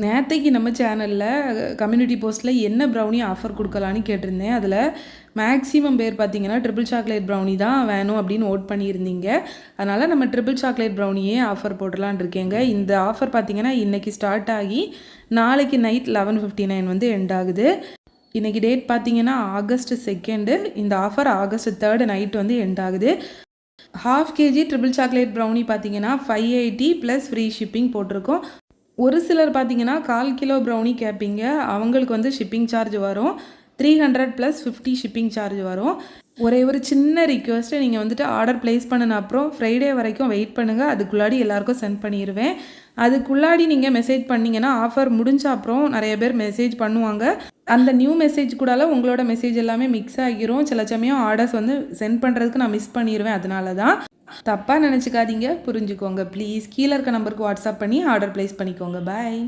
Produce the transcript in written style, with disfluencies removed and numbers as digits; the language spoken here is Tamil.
நேத்தைக்கு நம்ம சேனலில் கம்யூனிட்டி போஸ்ட்டில் என்ன ப்ரௌனி ஆஃபர் கொடுக்கலான்னு கேட்டிருந்தேன். அதில் மேக்ஸிமம் பேர் பார்த்தீங்கன்னா ட்ரிபிள் சாக்லேட் ப்ரௌனி தான் வேணும் அப்படின்னு ஓட் பண்ணியிருந்தீங்க. அதனால் நம்ம ட்ரிபிள் சாக்லேட் ப்ரௌனியே ஆஃபர் போடலான்னு இருக்கேங்க. இந்த ஆஃபர் பார்த்தீங்கன்னா இன்றைக்கி ஸ்டார்ட் ஆகி நாளைக்கு நைட் 11:59 வந்து எண்ட் ஆகுது. இன்றைக்கி டேட் பார்த்தீங்கன்னா August 2. இந்த ஆஃபர் August 3 நைட் வந்து எண்ட் ஆகுது. 1/2 kg ட்ரிபிள் சாக்லேட் ப்ரௌனி பார்த்தீங்கன்னா 580 ப்ளஸ் ஃப்ரீ ஷிப்பிங் போட்டிருக்கோம். ஒரு சிலர் பார்த்தீங்கன்னா 1/4 கிலோ ப்ரௌனி கேட்பீங்க, அவங்களுக்கு வந்து ஷிப்பிங் சார்ஜ் வரும் 300 + 50 ஷிப்பிங் சார்ஜ் வரும். ஒரே ஒரு சின்ன ரிக்வெஸ்ட்டு, நீங்கள் வந்துட்டு ஆர்டர் ப்ளேஸ் பண்ணின அப்புறம் ஃப்ரைடே வரைக்கும் வெயிட் பண்ணுங்கள். அதுக்குள்ளாடி எல்லாேருக்கும் சென்ட் பண்ணிடுவேன். அதுக்குள்ளாடி நீங்கள் மெசேஜ் பண்ணிங்கன்னா ஆஃபர் முடிஞ்ச அப்புறம் நிறைய பேர் மெசேஜ் பண்ணுவாங்க. அந்த நியூ மெசேஜ் கூடால உங்களோட மெசேஜ் எல்லாமே மிக்ஸ் ஆகிரும். சில சமயம் ஆர்டர்ஸ் வந்து சென்ட் பண்ணுறதுக்கு நான் மிஸ் பண்ணிடுவேன். அதனால தான் தப்பாக நினச்சிக்காதீங்க, புரிஞ்சுக்கோங்க ப்ளீஸ். கீழே இருக்க நம்பருக்கு வாட்ஸ்அப் பண்ணி ஆர்டர் ப்ளேஸ் பண்ணிக்கோங்க. பாய்.